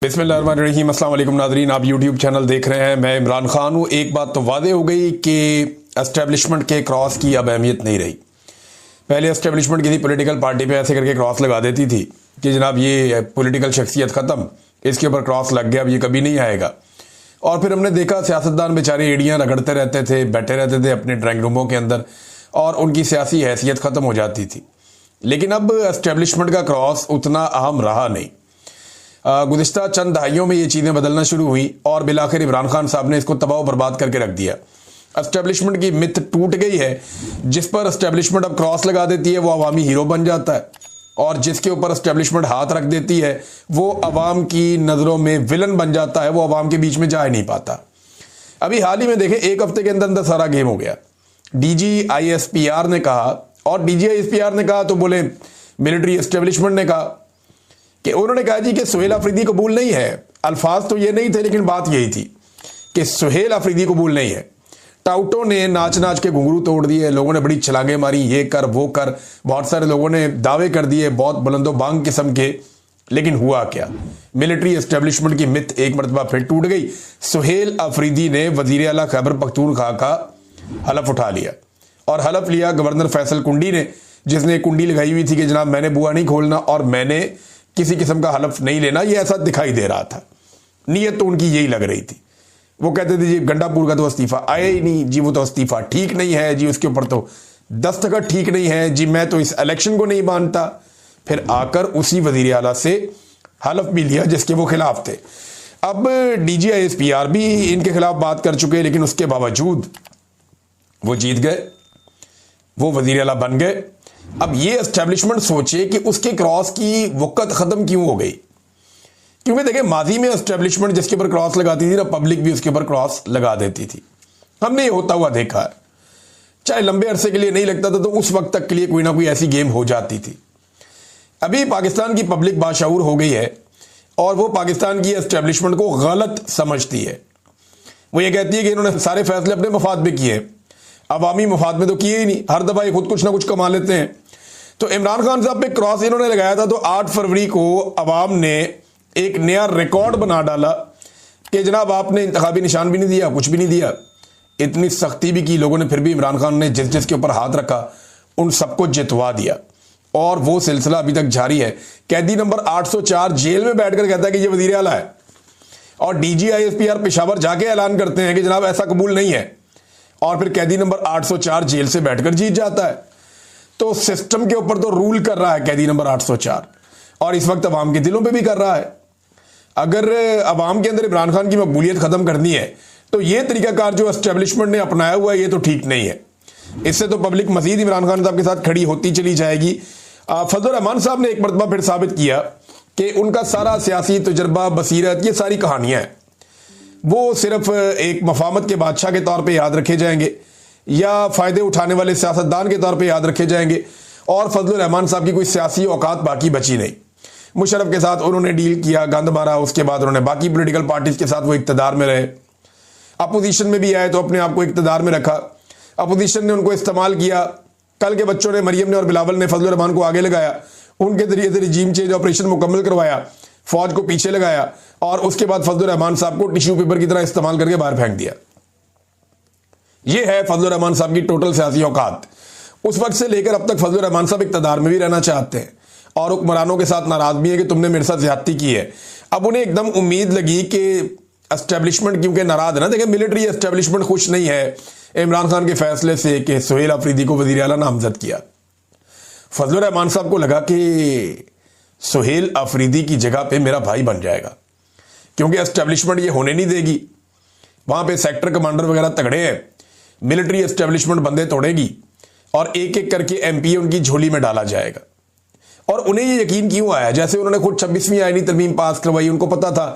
बिस्मिल्लाहिर्रहमानिर्रहीम। अस्सलाम वालेकुम नाज़रीन, आप यूट्यूब चैनल देख रहे हैं। मैं इमरान खान हूँ। एक बात तो वादे हो गई कि एस्टेब्लिशमेंट के क्रॉस की अब अहमियत नहीं रही। पहले एस्टेब्लिशमेंट किसी पॉलिटिकल पार्टी पे ऐसे करके क्रॉस लगा देती थी कि जनाब ये पॉलिटिकल शख्सियत ख़त्म, इसके ऊपर क्रॉस लग गया, अब ये कभी नहीं आएगा। और फिर हमने देखा सियासतदान बेचारे एड़ियाँ रगड़ते रहते थे, बैठे रहते थे अपने ड्राइंग रूमों के अंदर और उनकी सियासी हैसियत ख़त्म हो जाती थी। लेकिन अब एस्टेब्लिशमेंट का क्रॉस उतना अहम रहा नहीं। गुज़िश्ता चंद दहाइयों में ये चीज़ें बदलना शुरू हुई और बिलाखिर इमरान खान साहब ने इसको तबाह बर्बाद करके रख दिया। एस्टेब्लिशमेंट की मिथ टूट गई है। जिस पर एस्टेब्लिशमेंट अब क्रॉस लगा देती है वो अवामी हीरो बन जाता है, और जिसके ऊपर एस्टेब्लिशमेंट हाथ रख देती है वो अवाम की नज़रों में विलन बन जाता है, वो अवाम के बीच में जा ही नहीं पाता। अभी हाल ही में देखें, एक हफ्ते के अंदर अंदर सारा गेम हो गया। DGISPR ने कहा, और DGISPR ने कहा तो बोले मिलिट्री एस्टेब्लिशमेंट ने कहा कि उन्होंने कहा जी कि सुहेल अफरीदी कबूल नहीं है। अल्फाज तो ये नहीं थे, लेकिन बात यही थी कि सुहेल अफरीदी कबूल नहीं है। टाउटों ने नाच नाच के घुंघरू तोड़ दिए, लोगों ने बड़ी छलांगे मारी, ये कर वो कर, बहुत सारे लोगों ने दावे कर दिए बहुत बुलंदो बांग किस्म के। लेकिन हुआ क्या? मिलिट्री एस्टेब्लिशमेंट की मिथ एक मरतबा फिर टूट गई। सुहेल अफरीदी ने वजीर आला खैबर पख्तूनख्वा का हलफ उठा लिया, और हलफ लिया गवर्नर फैसल कुंडी ने, जिसने कुंडी लगाई हुई थी कि जनाब मैंने बुआ नहीं खोलना और मैंने किसी किस्म का हलफ नहीं लेना। ये ऐसा दिखाई दे रहा था, नीयत तो उनकी यही लग रही थी। वो कहते थे जी गंडापुर का तो इस्तीफा आया ही नहीं जी, वो तो इस्तीफा ठीक नहीं है जी, उसके ऊपर तो दस्तखत ठीक नहीं है जी, मैं तो इस इलेक्शन को नहीं मानता। फिर आकर उसी वजीर आला से हलफ भी लिया जिसके वो खिलाफ थे। अब DGISPR भी इनके खिलाफ बात कर चुके, लेकिन उसके बावजूद वो जीत गए, वो वजीर आला बन गए। अब ये एस्टेब्लिशमेंट सोचे कि उसके क्रॉस की वक़्त खत्म क्यों हो गई, क्योंकि देखिए माजी में एस्टेब्लिशमेंट जिसके ऊपर क्रॉस लगाती थी ना, पब्लिक भी उसके ऊपर क्रॉस लगा देती थी। हमने ये होता हुआ देखा है, चाहे लंबे अरसे के लिए नहीं लगता था तो उस वक्त तक के लिए कोई ना कोई ऐसी गेम हो जाती थी। अभी पाकिस्तान की पब्लिक बाशऊर हो गई है और वो पाकिस्तान की एस्टेब्लिशमेंट को गलत समझती है। वो ये कहती है कि इन्होंने सारे फैसले अपने मफाद में किए, अवामी मफाद में तो किए ही नहीं, हर दफा ये खुद कुछ ना कुछ कमा लेते हैं। तो इमरान खान साहब पे क्रॉस इन्होंने लगाया था तो 8 फरवरी को अवाम ने एक नया रिकॉर्ड बना डाला कि जनाब आपने इंतखाबी निशान भी नहीं दिया, कुछ भी नहीं दिया। इतनी सख्ती भी की लोगों ने, फिर भी इमरान खान ने जिस जिसके ऊपर हाथ रखा उन सबको जितवा दिया, और वो सिलसिला अभी तक जारी है। कैदी नंबर 804 जेल में बैठकर कहता है कि ये वजीर आला है, और DGISPR पेशावर जाके ऐलान करते हैं कि जनाब ऐसा कबूल नहीं है, और फिर कैदी नंबर 804 जेल से बैठकर जीत जाता है। तो सिस्टम के ऊपर तो रूल कर रहा है कैदी नंबर 804, और इस वक्त अवाम के दिलों पे भी कर रहा है। अगर अवाम के अंदर इमरान खान की मकबूलियत खत्म करनी है तो ये तरीकाकार जो एस्टेब्लिशमेंट ने अपनाया हुआ है ये तो ठीक नहीं है। इससे तो पब्लिक मजीद इमरान खान साहब के साथ खड़ी होती चली जाएगी। फजलुर रहमान साहब ने एक मरतबा फिर साबित किया कि उनका सारा सियासी तजुर्बा, बसीरत, ये सारी कहानियां हैं, वो सिर्फ एक मफामत के बादशाह के तौर पे याद रखे जाएंगे या फ़ायदे उठाने वाले सियासतदान के तौर पे याद रखे जाएंगे, और फजलुर रहमान साहब की कोई सियासी औकात बाकी बची नहीं। मुशर्रफ के साथ उन्होंने डील किया, गंद मारा, उसके बाद उन्होंने बाकी पॉलिटिकल पार्टीज के साथ वो इक़्तिदार में रहे। अपोजिशन में भी आए तो अपने आप को इक़्तिदार में रखा, अपोजिशन ने उनको इस्तेमाल किया। कल के बच्चों ने, मरियम ने और बिलावल ने फजलुर रहमान को आगे लगाया, उनके जरिए से रिजीम चेंज ऑपरेशन मुकम्मल करवाया, फौज को पीछे लगाया, और उसके बाद फजलुर रहमान साहब को टिश्यू पेपर की तरह इस्तेमाल करके बाहर फेंक दिया। यह है फजलुर रहमान साहब की टोटल सियासी औकात। उस वक्त से लेकर अब तक फजलुर रहमान साहब इक़्तिदार में भी रहना चाहते हैं और हुक्मरानों के साथ नाराज भी है कि तुमने मेरे साथ ज्यादती की है। अब उन्हें एकदम उम्मीद लगी कि एस्टेब्लिशमेंट क्योंकि नाराज है ना, देखिए मिलिट्री एस्टेब्लिशमेंट खुश नहीं है इमरान खान के फैसले से कि सुहेल अफरीदी को वजीर आला नामजद किया। फजलुर रहमान साहब को लगा कि सुहेल अफरीदी की जगह पे मेरा भाई बन जाएगा, क्योंकि एस्टेब्लिशमेंट ये होने नहीं देगी। वहां पे सेक्टर कमांडर वगैरह तगड़े हैं, मिलिट्री एस्टेब्लिशमेंट बंदे तोड़ेगी और एक एक करके MP उनकी झोली में डाला जाएगा। और उन्हें ये यकीन क्यों आया? जैसे उन्होंने खुद 26वीं आईनी तरमीम पास करवाई, उनको पता था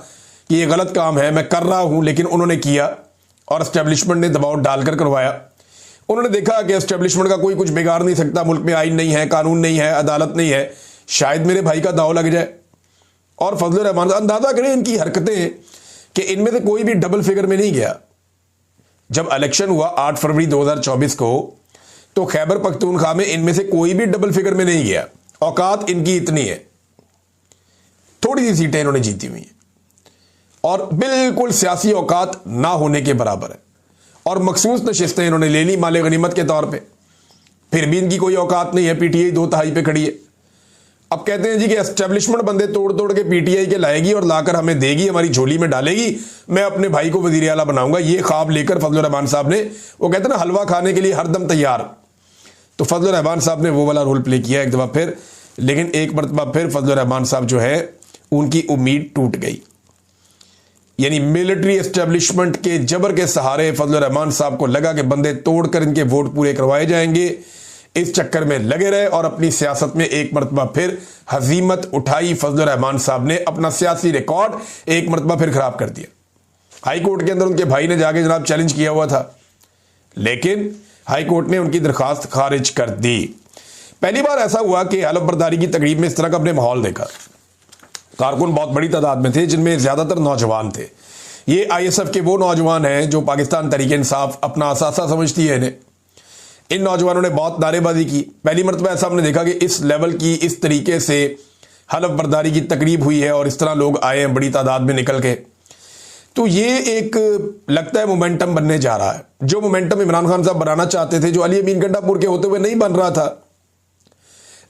कि ये गलत काम है, मैं कर रहा हूं, लेकिन उन्होंने किया और एस्टेब्लिशमेंट ने दबाव डालकर करवाया। उन्होंने देखा कि एस्टेब्लिशमेंट का कोई कुछ बिगाड़ नहीं सकता, मुल्क में आइन नहीं है, कानून नहीं है, अदालत नहीं है, शायद मेरे भाई का दाव लग जाए। और फजलुर रहमान, अंदाजा करें इनकी हरकतें कि इनमें से कोई भी डबल फिगर में नहीं गया। जब इलेक्शन हुआ 8 फरवरी 2024 को, तो खैबर पख्तूनख्वा में इनमें से कोई भी डबल फिगर में नहीं गया। औकात इनकी इतनी है, थोड़ी सी सीटें इन्होंने जीती हुई हैं। और बिल्कुल सियासी औकात ना होने के बराबर है। और मखसूस नशिस्तें इन्होंने ले ली माले गनीमत के तौर पे, फिर भी इनकी कोई औकात नहीं है। पीटीआई 2/3 पे खड़ी है। अब कहते हैं जी कि एस्टेब्लिशमेंट बंदे तोड़ तोड़ के पीटीआई के लाएगी और लाकर हमें देगी, हमारी झोली में डालेगी, मैं अपने भाई को वजीर आला बनाऊंगा। ये ख्वाब लेकर फजलुर रहमान साहब ने, वो कहते हैं ना हलवा खाने के लिए हरदम तैयार, तो फजलुर रहमान साहब ने वो वाला रोल प्ले किया एक दफा फिर। लेकिन एक मरतबा फिर फजलुर रहमान साहब जो है उनकी उम्मीद टूट गई। यानी मिलिट्री एस्टेब्लिशमेंट के जबर के सहारे फजलुर रहमान साहब को लगा कि बंदे तोड़कर इनके वोट पूरे करवाए जाएंगे। इस चक्कर में लगे रहे और अपनी सियासत में एक मरतबा फिर हजीमत उठाई। फजलुर रहमान साहब ने अपना सियासी रिकॉर्ड एक मरतबा फिर खराब कर दिया। हाई कोर्ट के अंदर उनके भाई ने जाके जनाब चैलेंज किया हुआ था, लेकिन हाई कोर्ट ने उनकी दरखास्त खारिज कर दी। पहली बार ऐसा हुआ कि हलफ बर्दारी की तकरीब में इस तरह का अपने माहौल देखा। कारकुन बहुत बड़ी तादाद में थे, जिनमें ज्यादातर नौजवान थे। ये आईएसएफ के वो नौजवान हैं जो पाकिस्तान तहरीक इंसाफ अपना असासा समझती है इन्हें। इन नौजवानों ने बहुत नारेबाजी की। पहली मरतबा ऐसा हमने देखा कि इस लेवल की, इस तरीके से हलफ बर्दारी की तकरीब हुई है और इस तरह लोग आए हैं बड़ी तादाद में निकल के। तो ये एक लगता है मोमेंटम बनने जा रहा है, जो मोमेंटम इमरान खान साहब बनाना चाहते थे, जो अली अमीन गंडापुर के होते हुए नहीं बन रहा था।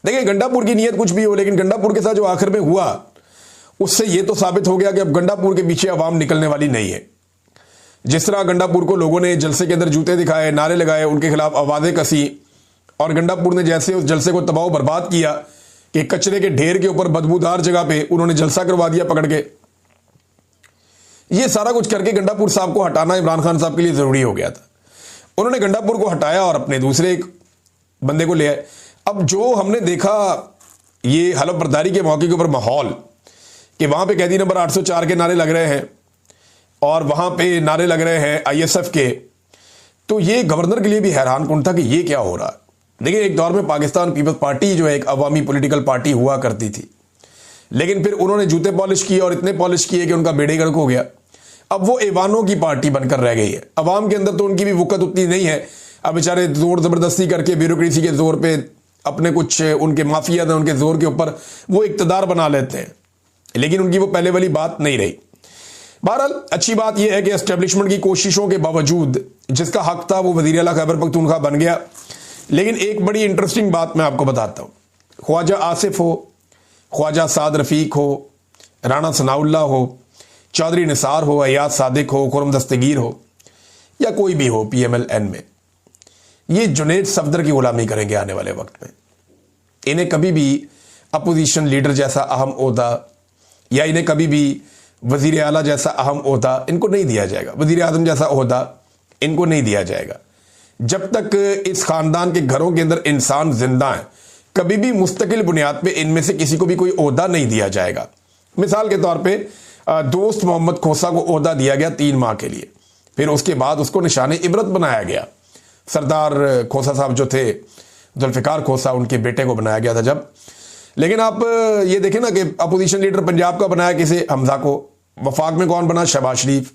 देखिए, गंडापुर की नीयत कुछ भी हो, लेकिन गंडापुर के साथ जो आखिर में हुआ उससे यह तो साबित हो गया कि अब गंडापुर के पीछे अवाम निकलने वाली नहीं है। जिस तरह गंडापुर को लोगों ने जलसे के अंदर जूते दिखाए, नारे लगाए, उनके खिलाफ आवाजें कसी, और गंडापुर ने जैसे उस जलसे को तबाह बर्बाद किया कि कचरे के ढेर के ऊपर बदबूदार जगह पे उन्होंने जलसा करवा दिया पकड़ के। ये सारा कुछ करके गंडापुर साहब को हटाना इमरान खान साहब के लिए जरूरी हो गया था। उन्होंने गंडापुर को हटाया और अपने दूसरे एक बंदे को ले आए। अब जो हमने देखा ये हलफ बर्दारी के मौके के ऊपर माहौल, कि वहां पे कैदी नंबर 804 के नारे लग रहे हैं और वहां पे नारे लग रहे हैं आईएसएफ के, तो ये गवर्नर के लिए भी हैरान कुन था कि ये क्या हो रहा है। देखिए, एक दौर में पाकिस्तान पीपल्स पार्टी जो है एक अवामी पॉलिटिकल पार्टी हुआ करती थी, लेकिन फिर उन्होंने जूते पॉलिश किए और इतने पॉलिश किए कि उनका बेड़े गर्क हो गया। अब वो ऐवानों की पार्टी बनकर रह गई है। अवाम के अंदर तो उनकी भी वुकत उतनी नहीं है। अब बेचारे जोर जबरदस्ती करके ब्यूरोक्रेसी के जोर पे अपने कुछ उनके माफिया उनके जोर के ऊपर वो इक्तदार बना लेते हैं, लेकिन उनकी वो पहले वाली बात नहीं रही। बहरहाल अच्छी बात यह है कि एस्टेब्लिशमेंट की कोशिशों के बावजूद जिसका हक था वो वजीर आला खैबर पख्तूनख्वा बन गया। लेकिन एक बड़ी इंटरेस्टिंग बात मैं आपको बताता हूं। ख्वाजा आसिफ हो, ख्वाजा साद रफीक हो, राणा सनाउल्लाह हो, चौधरी निसार हो, अयाज सादिक हो, खुरम दस्तगीर हो, या कोई भी हो पीएमएल-एन में, ये जुनैद सफदर की गुलामी करेंगे आने वाले वक्त में। इन्हें कभी भी अपोजिशन लीडर जैसा अहम ओहदा या इन्हें कभी भी वजीर आला जैसा अहम ओहदा इनको नहीं दिया जाएगा, वजीर आजम जैसा ओहदा इनको नहीं दिया जाएगा। जब तक इस खानदान के घरों के अंदर इंसान जिंदा है, कभी भी मुस्तकिल बुनियाद पे इनमें से किसी को भी कोई ओहदा नहीं दिया जाएगा। मिसाल के तौर पे दोस्त मोहम्मद खोसा को ओहदा दिया गया 3 माह के लिए, फिर उसके बाद उसको निशाने इबरत बनाया गया। सरदार खोसा साहब जो थे, जुल्फिकार खोसा, उनके बेटे को बनाया गया था जब। लेकिन आप ये देखें ना कि अपोजिशन लीडर पंजाब का बनाया किसे, हमजा को। वफाक में कौन बना, शहबाज शरीफ।